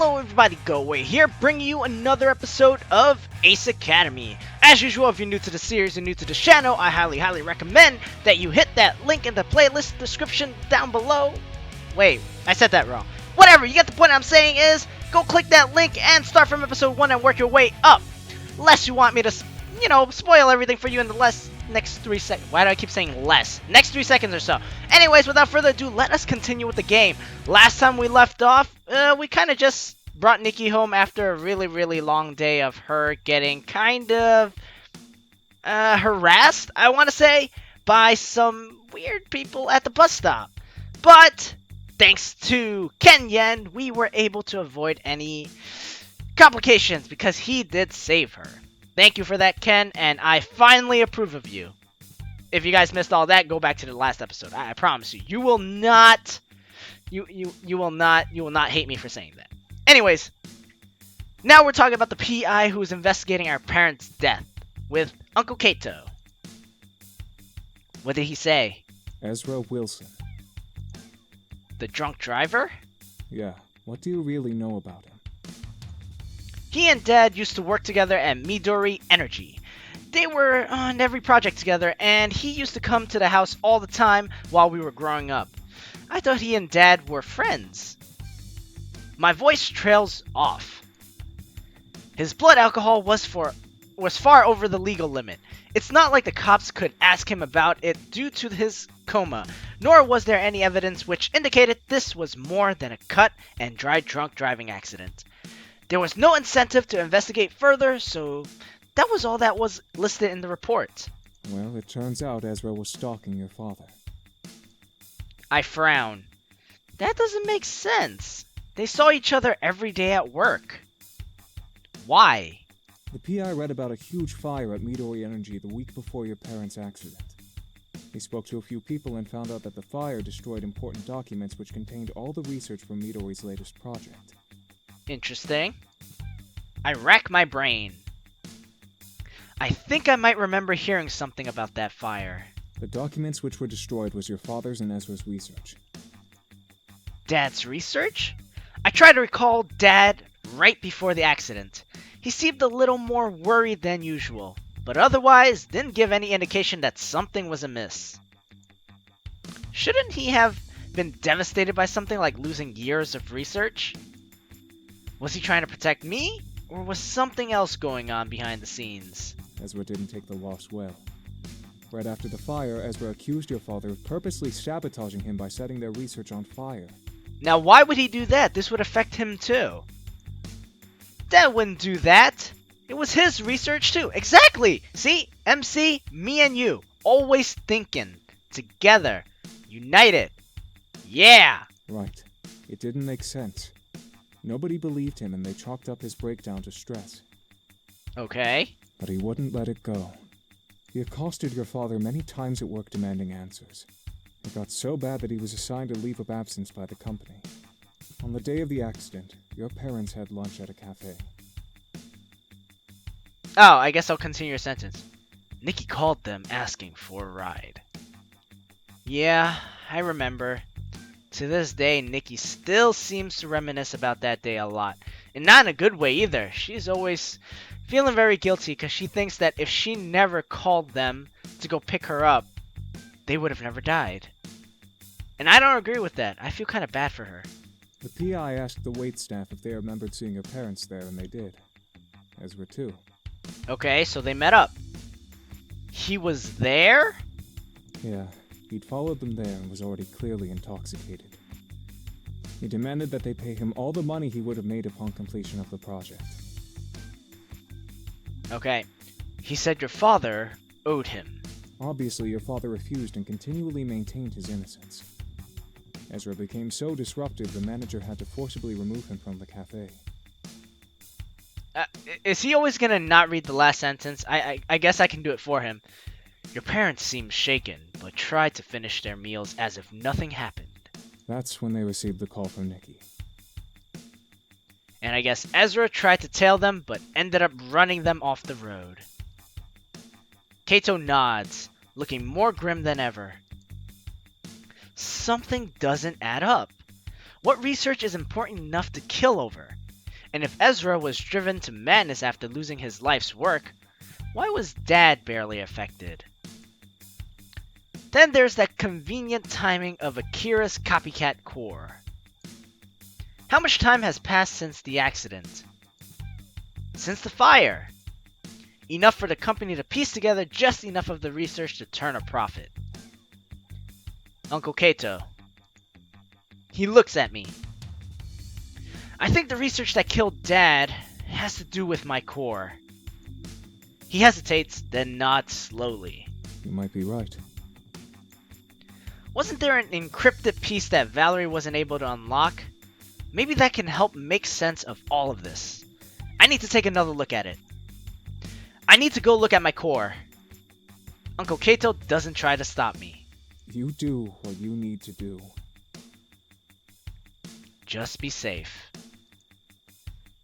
Hello everybody, Goawei here, bringing you another episode of Ace Academy. As usual, if you're new to the series and new to the channel, I highly recommend that you hit that link in the playlist description down below. Wait, I said that wrong. Whatever, you get the point. I'm saying is, go click that link and start from episode 1 and work your way up. Unless you want me to, spoil everything for you in the next 3 seconds. Why do I keep saying less? Next 3 seconds or so. Anyways, without further ado, let us continue with the game. Last time we left off, we kind of just brought Nikki home after a really long day of her getting kind of harassed, I want to say, by some weird people at the bus stop. But thanks to Ken Yen, we were able to avoid any complications because he did save her. Thank you for that, Ken, and I finally approve of you. If you guys missed all that, go back to the last episode. I promise you, you will not hate me for saying that. Anyways, now we're talking about the PI who is investigating our parents' death with Uncle Kato. What did he say? Ezra Wilson. The drunk driver? Yeah, what do you really know about him? He and Dad used to work together at Midori Energy. They were on every project together, and he used to come to the house all the time while we were growing up. I thought he and Dad were friends. My voice trails off. His blood alcohol was far over the legal limit. It's not like the cops could ask him about it due to his coma, nor was there any evidence which indicated this was more than a cut and dry drunk driving accident. There was no incentive to investigate further, so that was all that was listed in the report. Well, it turns out Ezra was stalking your father. I frown. That doesn't make sense. They saw each other every day at work. Why? The PI read about a huge fire at Midori Energy the week before your parents' accident. He spoke to a few people and found out that the fire destroyed important documents which contained all the research from Midori's latest project. Interesting. I rack my brain. I think I might remember hearing something about that fire. The documents which were destroyed was your father's and Ezra's research. Dad's research? I try to recall Dad right before the accident. He seemed a little more worried than usual, but otherwise didn't give any indication that something was amiss. Shouldn't he have been devastated by something like losing years of research? Was he trying to protect me, or was something else going on behind the scenes? Ezra didn't take the loss well. Right after the fire, Ezra accused your father of purposely sabotaging him by setting their research on fire. Now why would he do that? This would affect him too. Dad wouldn't do that. It was his research too. Exactly! See? MC, me and you. Always thinking. Together. United. Yeah! Right. It didn't make sense. Nobody believed him and they chalked up his breakdown to stress. Okay. But he wouldn't let it go. He accosted your father many times at work demanding answers. It got so bad that he was assigned a leave of absence by the company. On the day of the accident, your parents had lunch at a cafe. Oh, I guess I'll continue your sentence. Nikki called them asking for a ride. Yeah, I remember. To this day, Nikki still seems to reminisce about that day a lot. And not in a good way either. She's always feeling very guilty because she thinks that if she never called them to go pick her up, they would have never died. And I don't agree with that. I feel kind of bad for her. The PI asked the waitstaff if they remembered seeing your parents there, and they did. Ezra too. Okay, so they met up. He was there? Yeah, he'd followed them there and was already clearly intoxicated. He demanded that they pay him all the money he would have made upon completion of the project. Okay, he said your father owed him. Obviously, your father refused and continually maintained his innocence. Ezra became so disruptive, the manager had to forcibly remove him from the cafe. Is he always gonna not read the last sentence? I guess I can do it for him. Your parents seemed shaken, but tried to finish their meals as if nothing happened. That's when they received the call from Nikki. And I guess Ezra tried to tail them, but ended up running them off the road. Kato nods, looking more grim than ever. Something doesn't add up. What research is important enough to kill over? And if Ezra was driven to madness after losing his life's work, why was Dad barely affected? Then there's that convenient timing of Akira's copycat core. How much time has passed since the accident? Since the fire? Enough for the company to piece together just enough of the research to turn a profit. Uncle Kato. He looks at me. I think the research that killed Dad has to do with my core. He hesitates, then nods slowly. You might be right. Wasn't there an encrypted piece that Valerie wasn't able to unlock? Maybe that can help make sense of all of this. I need to take another look at it. I need to go look at my core. Uncle Kato doesn't try to stop me. You do what you need to do. Just be safe.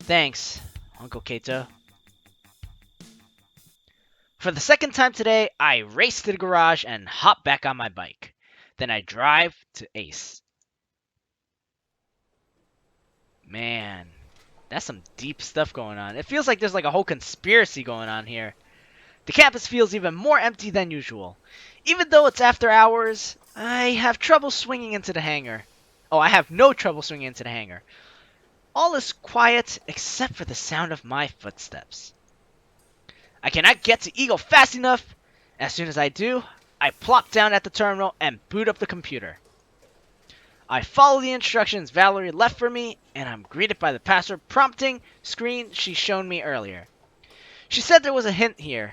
Thanks, Uncle Kato. For the second time today, I race to the garage and hop back on my bike. Then I drive to Ace. Man, that's some deep stuff going on. It feels like there's like a whole conspiracy going on here. The campus feels even more empty than usual. Even though it's after hours, I have trouble swinging into the hangar. Oh, I have no trouble swinging into the hangar. All is quiet except for the sound of my footsteps. I cannot get to Eagle fast enough. As soon as I do, I plop down at the terminal and boot up the computer. I follow the instructions Valerie left for me, and I'm greeted by the password prompting screen she shown me earlier. She said there was a hint here.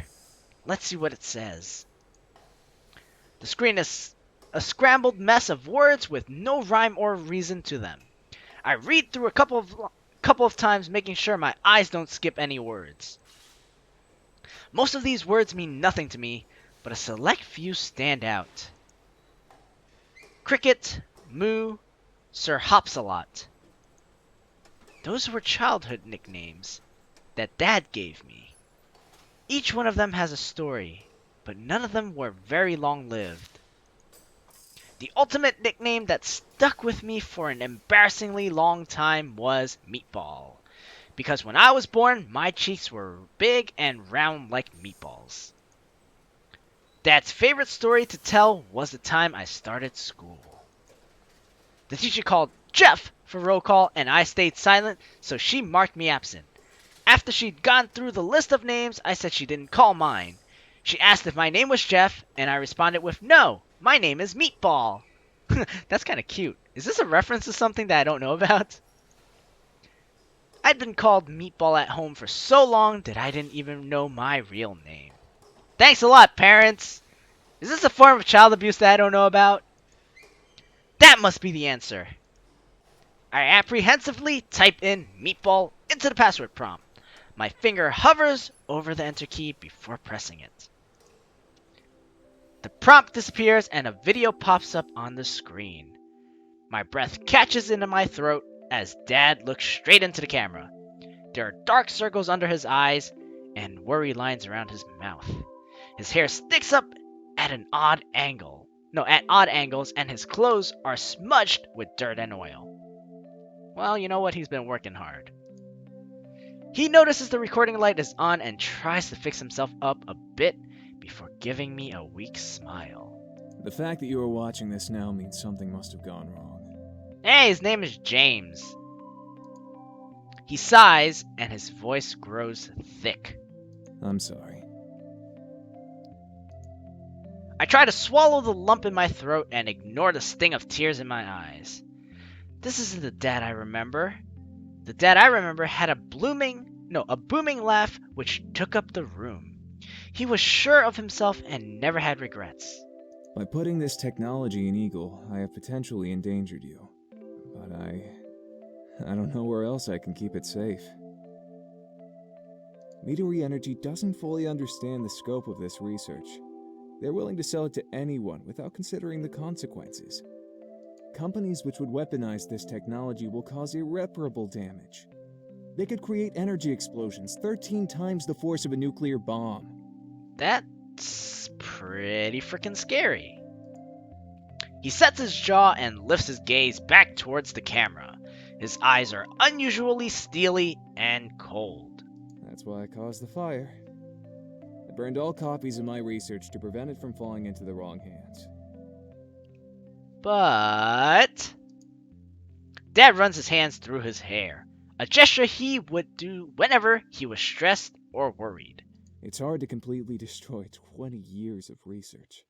Let's see what it says. The screen is a scrambled mess of words with no rhyme or reason to them. I read through a couple of times, making sure my eyes don't skip any words. Most of these words mean nothing to me, but a select few stand out. Cricket, Moo, Sir Hopsalot. Those were childhood nicknames that Dad gave me. Each one of them has a story, but none of them were very long-lived. The ultimate nickname that stuck with me for an embarrassingly long time was Meatball. Because when I was born, my cheeks were big and round like meatballs. Dad's favorite story to tell was the time I started school. The teacher called Jeff for roll call, and I stayed silent, so she marked me absent. After she'd gone through the list of names, I said she didn't call mine. She asked if my name was Jeff, and I responded with, "No, my name is Meatball." That's kind of cute. Is this a reference to something that I don't know about? I'd been called Meatball at home for so long that I didn't even know my real name. Thanks a lot, parents. Is this a form of child abuse that I don't know about? That must be the answer. I apprehensively type in Meatball into the password prompt. My finger hovers over the enter key before pressing it. The prompt disappears and a video pops up on the screen. My breath catches into my throat as Dad looks straight into the camera. There are dark circles under his eyes and worry lines around his mouth. His hair sticks up at odd angles, and his clothes are smudged with dirt and oil. Well, you know what? He's been working hard. He notices the recording light is on and tries to fix himself up a bit before giving me a weak smile. The fact that you are watching this now means something must have gone wrong. Hey, his name is James. He sighs and his voice grows thick. I'm sorry. I try to swallow the lump in my throat and ignore the sting of tears in my eyes. This isn't the Dad I remember. The Dad I remember had a booming laugh which took up the room. He was sure of himself and never had regrets. By putting this technology in Eagle, I have potentially endangered you. But I don't know where else I can keep it safe. Midori Energy doesn't fully understand the scope of this research. They're willing to sell it to anyone without considering the consequences. Companies which would weaponize this technology will cause irreparable damage. They could create energy explosions 13 times the force of a nuclear bomb. That's pretty freaking scary. He sets his jaw and lifts his gaze back towards the camera. His eyes are unusually steely and cold. That's why I caused the fire. I burned all copies of my research to prevent it from falling into the wrong hands. But Dad runs his hands through his hair, a gesture he would do whenever he was stressed or worried. It's hard to completely destroy 20 years of research.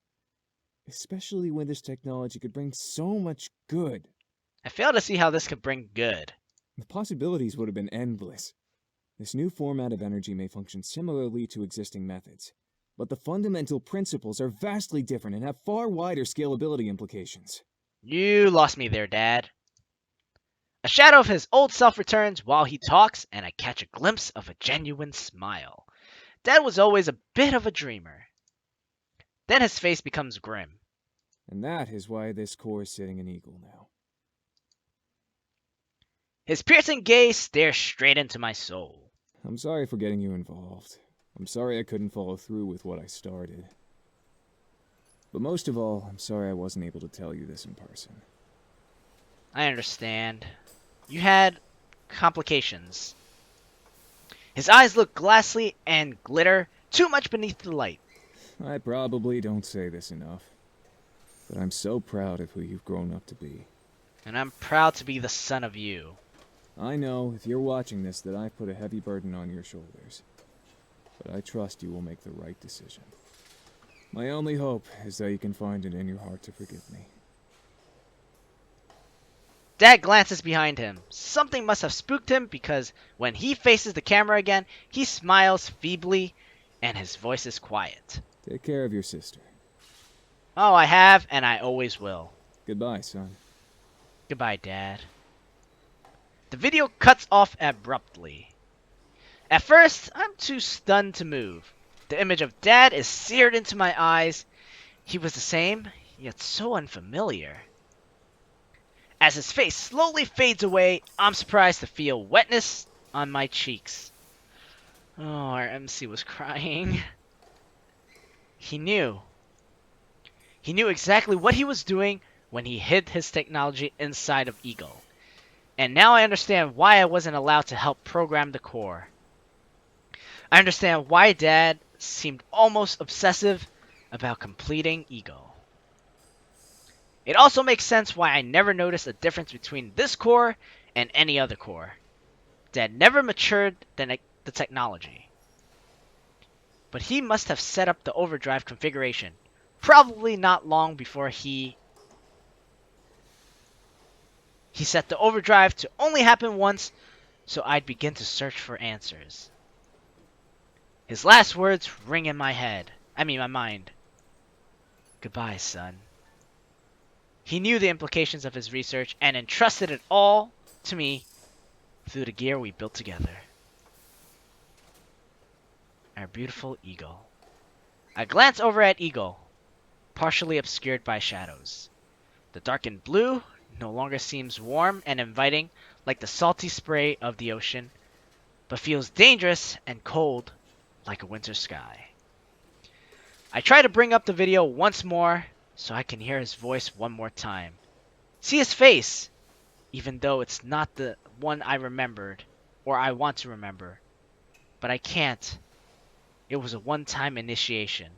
Especially when this technology could bring so much good. I fail to see how this could bring good. The possibilities would have been endless. This new format of energy may function similarly to existing methods, but the fundamental principles are vastly different and have far wider scalability implications. You lost me there, Dad. A shadow of his old self returns while he talks, and I catch a glimpse of a genuine smile. Dad was always a bit of a dreamer. Then his face becomes grim. And that is why this core is sitting in Eagle now. His piercing gaze stares straight into my soul. I'm sorry for getting you involved. I'm sorry I couldn't follow through with what I started. But most of all, I'm sorry I wasn't able to tell you this in person. I understand. You had complications. His eyes look glassy and glitter too much beneath the light. I probably don't say this enough, but I'm so proud of who you've grown up to be. And I'm proud to be the son of you. I know, if you're watching this, that I've put a heavy burden on your shoulders. But I trust you will make the right decision. My only hope is that you can find it in your heart to forgive me. Dad glances behind him. Something must have spooked him because when he faces the camera again, he smiles feebly and his voice is quiet. Take care of your sister. Oh, I have, and I always will. Goodbye, son. Goodbye, Dad. The video cuts off abruptly. At first, I'm too stunned to move. The image of Dad is seared into my eyes. He was the same, yet so unfamiliar. As his face slowly fades away, I'm surprised to feel wetness on my cheeks. Oh, our MC was crying. He knew. He knew exactly what he was doing when he hid his technology inside of Eagle. And now I understand why I wasn't allowed to help program the core. I understand why Dad seemed almost obsessive about completing Eagle. It also makes sense why I never noticed a difference between this core and any other core. Dad never matured the technology. But he must have set up the overdrive configuration, probably not long before he set the overdrive to only happen once, so I'd begin to search for answers. His last words ring in my my mind. Goodbye, son. He knew the implications of his research and entrusted it all to me through the gear we built together. Our beautiful Eagle. I glance over at Eagle, partially obscured by shadows. The darkened blue no longer seems warm and inviting like the salty spray of the ocean, but feels dangerous and cold like a winter sky. I try to bring up the video once more so I can hear his voice one more time. See his face, even though it's not the one I remembered or I want to remember. But I can't. It was a one-time initiation.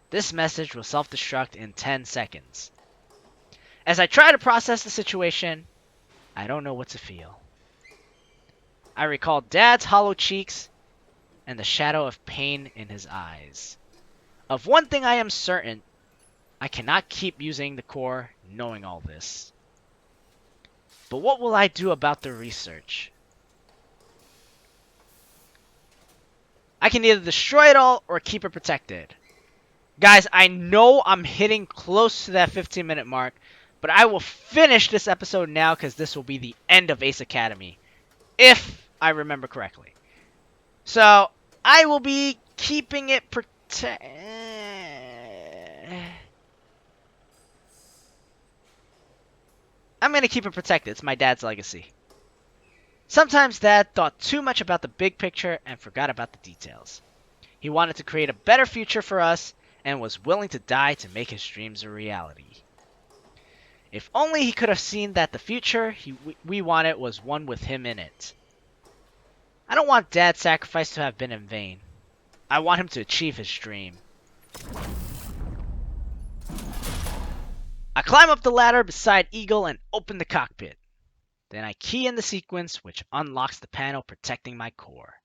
This message will self-destruct in 10 seconds. As I try to process the situation, I don't know what to feel. I recall Dad's hollow cheeks and the shadow of pain in his eyes. Of one thing I am certain, I cannot keep using the core knowing all this. But what will I do about the research? I can either destroy it all or keep it protected. Guys, I know I'm hitting close to that 15-minute mark, but I will finish this episode now because this will be the end of Ace Academy, if I remember correctly. So, I will be keeping it I'm going to keep it protected. It's my dad's legacy. Sometimes Dad thought too much about the big picture and forgot about the details. He wanted to create a better future for us and was willing to die to make his dreams a reality. If only he could have seen that the future we wanted was one with him in it. I don't want Dad's sacrifice to have been in vain. I want him to achieve his dream. I climb up the ladder beside Eagle and open the cockpit. Then I key in the sequence which unlocks the panel protecting my core.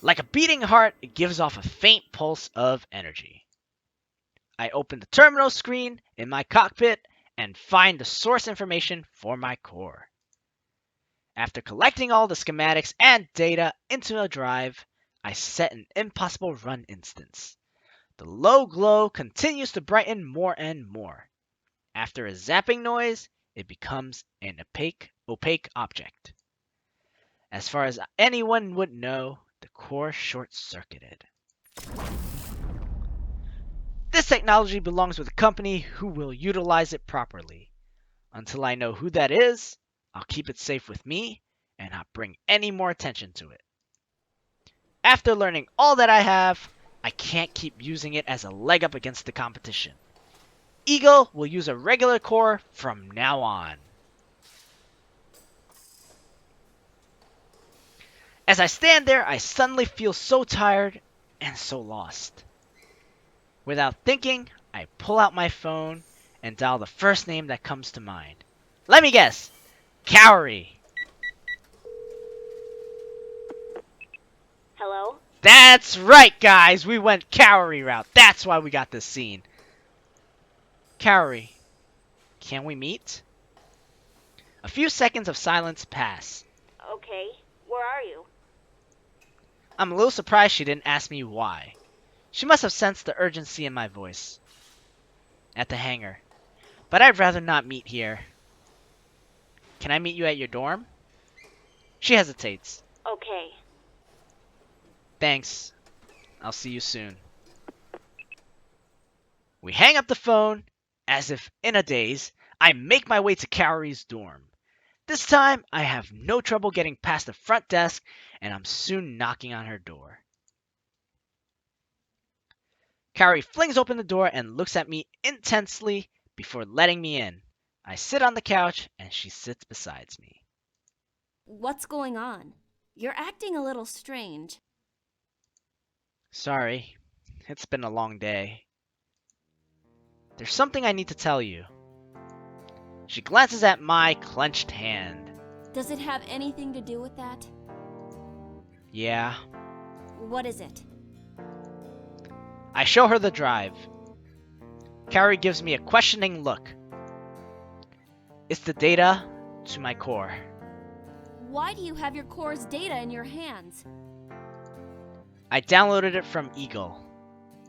Like a beating heart, it gives off a faint pulse of energy. I open the terminal screen in my cockpit and find the source information for my core. After collecting all the schematics and data into a drive, I set an impossible run instance. The low glow continues to brighten more and more. After a zapping noise, it becomes an opaque object. As far as anyone would know, the core short-circuited. This technology belongs with a company who will utilize it properly. Until I know who that is, I'll keep it safe with me and not bring any more attention to it. After learning all that I have, I can't keep using it as a leg up against the competition. Eagle will use a regular core from now on. As I stand there, I suddenly feel so tired and so lost. Without thinking, I pull out my phone and dial the first name that comes to mind. Let me guess, Goawei. Hello? That's right, guys. We went Goawei route. That's why we got this scene. Goawei, can we meet? A few seconds of silence pass. Okay, where are you? I'm a little surprised she didn't ask me why. She must have sensed the urgency in my voice. At the hangar. But I'd rather not meet here. Can I meet you at your dorm? She hesitates. Okay. Thanks. I'll see you soon. We hang up the phone. As if in a daze, I make my way to Goawei's dorm. This time, I have no trouble getting past the front desk, and I'm soon knocking on her door. Goawei flings open the door and looks at me intensely before letting me in. I sit on the couch, and she sits beside me. What's going on? You're acting a little strange. Sorry, it's been a long day. There's something I need to tell you. She glances at my clenched hand. Does it have anything to do with that? Yeah. What is it? I show her the drive. Goawei gives me a questioning look. It's the data to my core. Why do you have your core's data in your hands? I downloaded it from Eagle.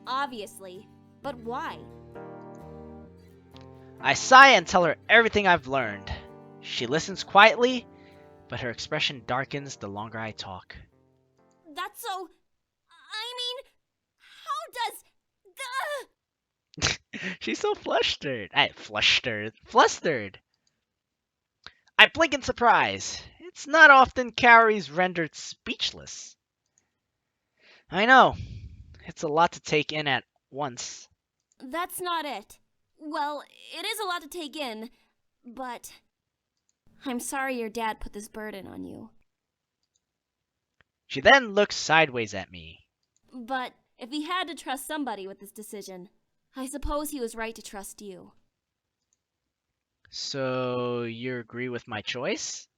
Obviously. But why? I sigh and tell her everything I've learned. She listens quietly, but her expression darkens the longer I talk. That's so... I mean... How does... She's so flustered. Flustered. I blink in surprise. It's not often Goawei's rendered speechless. I know. It's a lot to take in at once. That's not it. Well, it is a lot to take in, but... I'm sorry your dad put this burden on you. She then looks sideways at me. But if he had to trust somebody with this decision, I suppose he was right to trust you. So, you agree with my choice?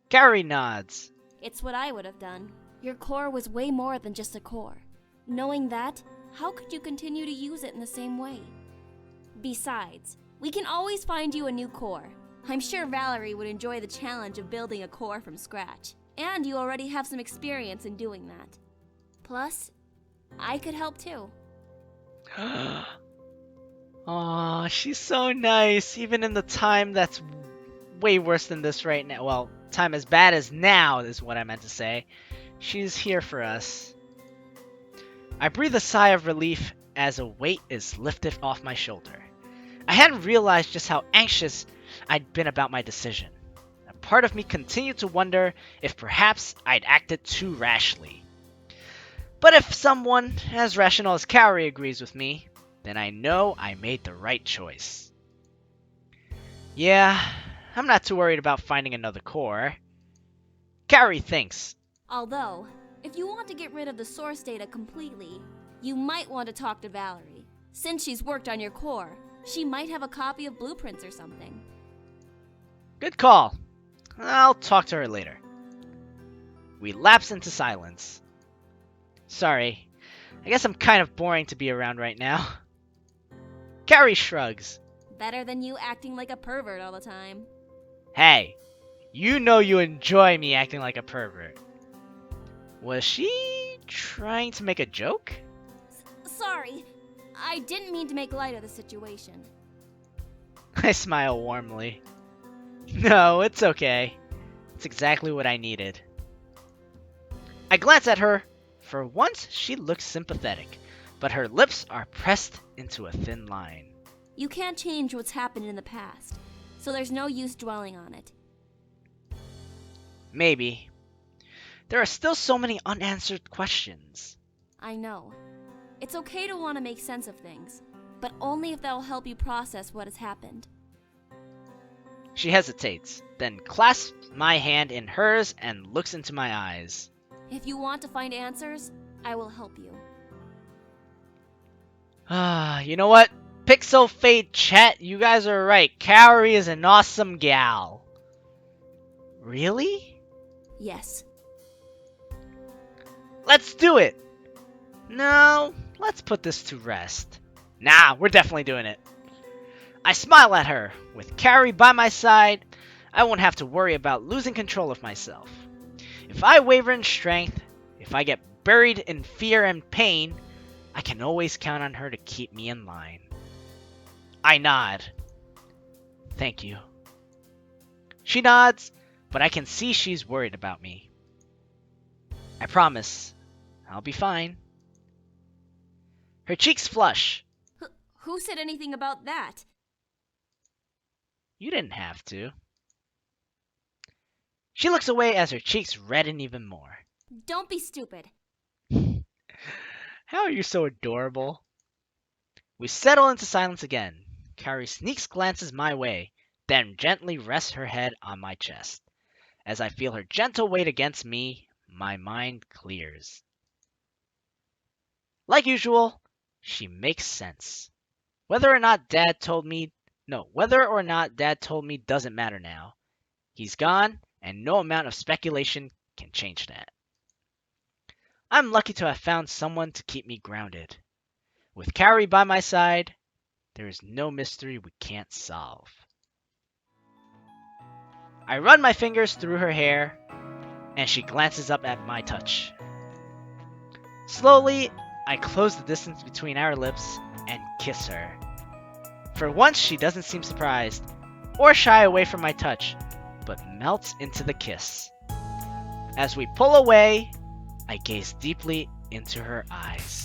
Goawei nods. It's what I would have done. Your core was way more than just a core. Knowing that, how could you continue to use it in the same way? Besides, we can always find you a new core. I'm sure Valerie would enjoy the challenge of building a core from scratch. And you already have some experience in doing that. Plus, I could help too. Aw, she's so nice, even in the time that's way worse than this right now. Well, time as bad as now is what I meant to say. She's here for us. I breathe a sigh of relief as a weight is lifted off my shoulder. I hadn't realized just how anxious I'd been about my decision. A part of me continued to wonder if perhaps I'd acted too rashly. But if someone as rational as Goawei agrees with me, then I know I made the right choice. Yeah, I'm not too worried about finding another core. Kaori thinks. Although, if you want to get rid of the source data completely, you might want to talk to Valerie. Since she's worked on your core, she might have a copy of blueprints or something. Good call. I'll talk to her later. We lapse into silence. Sorry, I guess I'm kind of boring to be around right now. Kaori shrugs. Better than you acting like a pervert all the time. Hey, you know you enjoy me acting like a pervert. Was she trying to make a joke? Sorry, I didn't mean to make light of the situation. I smile warmly. No, it's okay. It's exactly what I needed. I glance at her. For once, she looks sympathetic, but her lips are pressed into a thin line. You can't change what's happened in the past, so there's no use dwelling on it. Maybe. There are still so many unanswered questions. I know. It's okay to want to make sense of things, but only if that'll help you process what has happened. She hesitates, then clasps my hand in hers and looks into my eyes. If you want to find answers, I will help you. You know what? Pixel Fade Chat, you guys are right. Kaori is an awesome gal. Really? Yes. Let's do it! No, let's put this to rest. Nah, we're definitely doing it. I smile at her. With Kaori by my side, I won't have to worry about losing control of myself. If I waver in strength, if I get buried in fear and pain, I can always count on her to keep me in line. I nod. Thank you. She nods, but I can see she's worried about me. I promise, I'll be fine. Her cheeks flush. Who said anything about that? You didn't have to. She looks away as her cheeks redden even more. Don't be stupid. How are you so adorable? We settle into silence again. Kaori sneaks glances my way, then gently rests her head on my chest. As I feel her gentle weight against me, my mind clears. Like usual, she makes sense. Whether or not Dad told me doesn't matter now. He's gone, and no amount of speculation can change that. I'm lucky to have found someone to keep me grounded. With Kaori by my side, there is no mystery we can't solve. I run my fingers through her hair, and she glances up at my touch. Slowly, I close the distance between our lips and kiss her. For once, she doesn't seem surprised or shy away from my touch, but melts into the kiss. As we pull away, I gaze deeply into her eyes.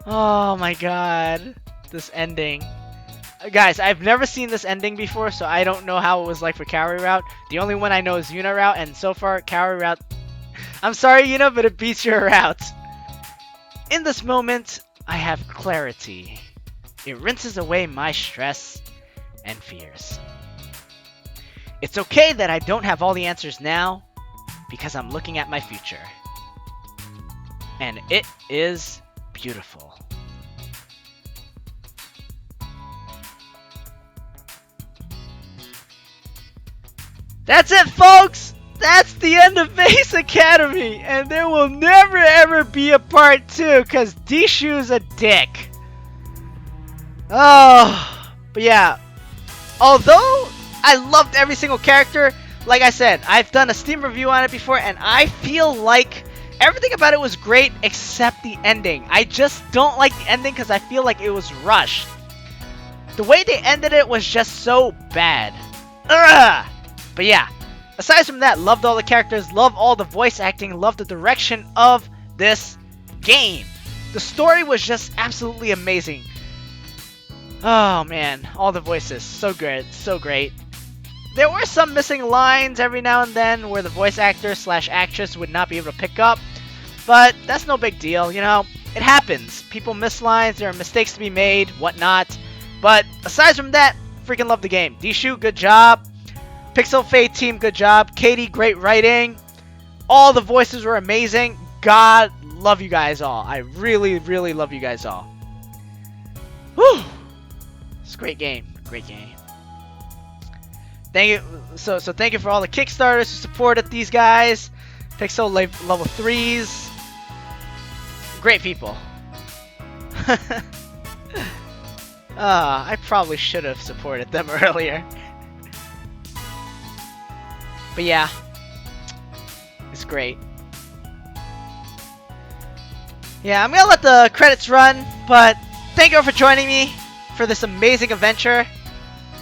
Oh my god, this ending. Guys, I've never seen this ending before, so I don't know how it was like for Kaori Route. The only one I know is Yuna Route, and so far, Kaori Route... I'm sorry, Yuna, but it beats your route. In this moment, I have clarity. It rinses away my stress and fears. It's okay that I don't have all the answers now, because I'm looking at my future. And it is beautiful. That's it, folks! That's the end of Base Academy! And there will never ever be a part 2, because Dishu's a dick. Oh, but yeah. Although I loved every single character, like I said, I've done a Steam review on it before, and I feel like everything about it was great except the ending. I just don't like the ending because I feel like it was rushed. The way they ended it was just so bad. Ugh! But yeah, aside from that, loved all the characters, loved all the voice acting, loved the direction of this game. The story was just absolutely amazing. Oh man, all the voices, so good, so great. There were some missing lines every now and then where the voice actor / actress would not be able to pick up, but that's no big deal, you know. it happens. People miss lines, there are mistakes to be made, whatnot. But aside from that, freaking love the game. Dishu, good job. Pixel Fade team, good job. Katie, great writing. All the voices were amazing. God, love you guys all. I really, really love you guys all. Whew. It's a great game. Great game. Thank you. So thank you for all the Kickstarters who supported these guys. Pixel level 3s. Great people. I probably should have supported them earlier. But yeah. It's great. Yeah, I'm gonna let the credits run, but thank you all for joining me for this amazing adventure.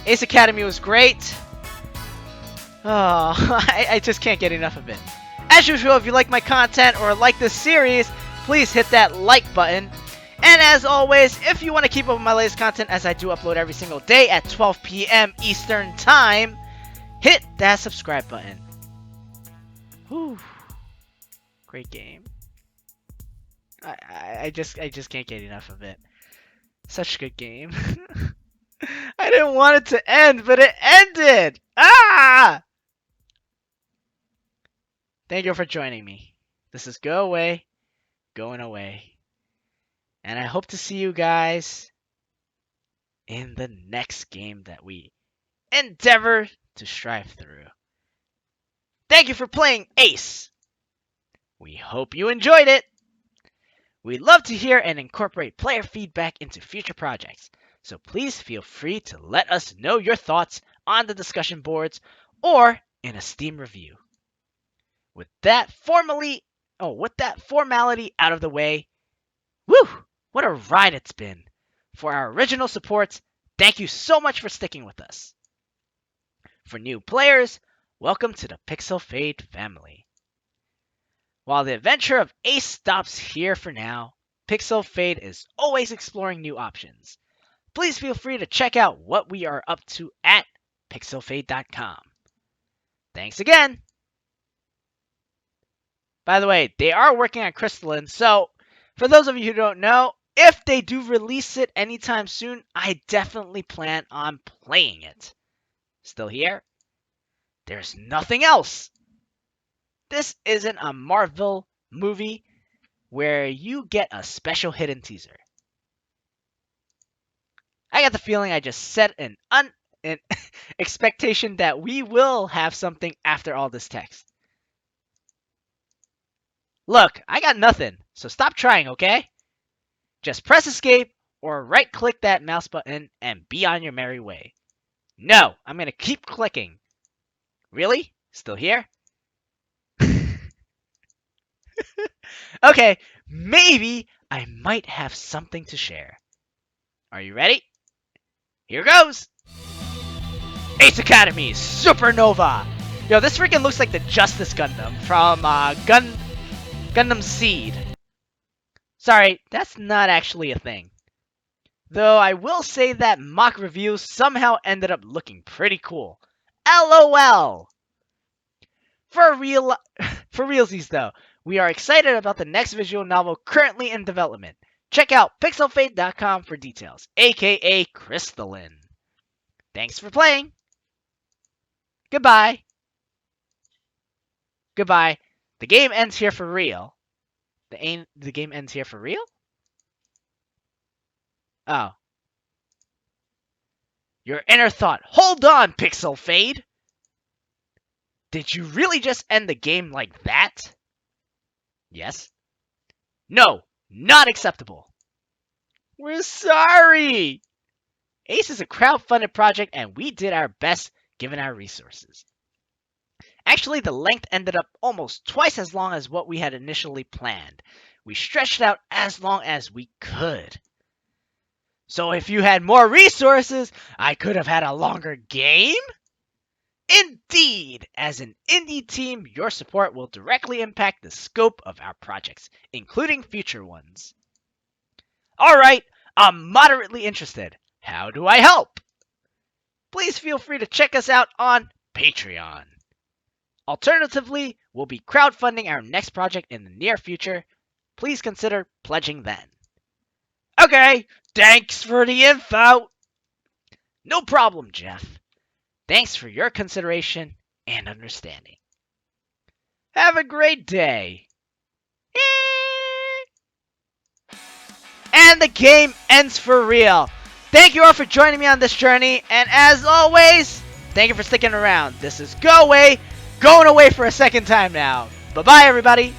Ace Academy was great. Oh, I just can't get enough of it. As usual, if you like my content or like this series, please hit that like button. And as always, if you want to keep up with my latest content, as I do upload every single day at 12 p.m. Eastern Time, hit that subscribe button. Whew. Great game. I just can't get enough of it. Such a good game. I didn't want it to end, but it ended! Ah! Thank you for joining me. This is Goawei, going away. And I hope to see you guys in the next game that we endeavor to strive through. Thank you for playing Ace. We hope you enjoyed it. We love to hear and incorporate player feedback into future projects, so please feel free to let us know your thoughts on the discussion boards or in a Steam review. With that formality out of the way, woo! What a ride it's been. For our original supports, thank you so much for sticking with us. For new players, welcome to the Pixel Fade family. While the adventure of Ace stops here for now, Pixel Fade is always exploring new options. Please feel free to check out what we are up to at pixelfade.com. Thanks again! By the way, they are working on Crystalline, so for those of you who don't know, if they do release it anytime soon, I definitely plan on playing it. Still here? There's nothing else! This isn't a Marvel movie where you get a special hidden teaser. I got the feeling I just set an expectation that we will have something after all this text. Look, I got nothing, so stop trying, okay? Just press escape or right-click that mouse button and be on your merry way. No, I'm gonna keep clicking. Really? Still here? Okay, maybe I might have something to share. Are you ready? Here goes! Ace Academy Supernova! Yo, this freaking looks like the Justice Gundam from Gundam Seed. Sorry, that's not actually a thing. Though I will say that mock reviews somehow ended up looking pretty cool. LOL! For realsies though, we are excited about the next visual novel currently in development. Check out pixelfade.com for details, aka Crystalline. Thanks for playing. Goodbye. Goodbye. The game ends here for real. The game ends here for real? Oh. Your inner thought. Hold on, Pixel Fade! Did you really just end the game like that? Yes. No, not acceptable. We're sorry! Ace is a crowdfunded project and we did our best given our resources. Actually, the length ended up almost twice as long as what we had initially planned. We stretched out as long as we could. So if you had more resources, I could have had a longer game? Indeed! As an indie team, your support will directly impact the scope of our projects, including future ones. Alright, I'm moderately interested. How do I help? Please feel free to check us out on Patreon. Alternatively, we'll be crowdfunding our next project in the near future. please consider pledging then. Okay, thanks for the info. No problem, Jeff. Thanks for your consideration and understanding. Have a great day. And the game ends for real. Thank you all for joining me on this journey, and as always, thank you for sticking around. This is Goawei, going away for a second time now. Bye-bye, everybody.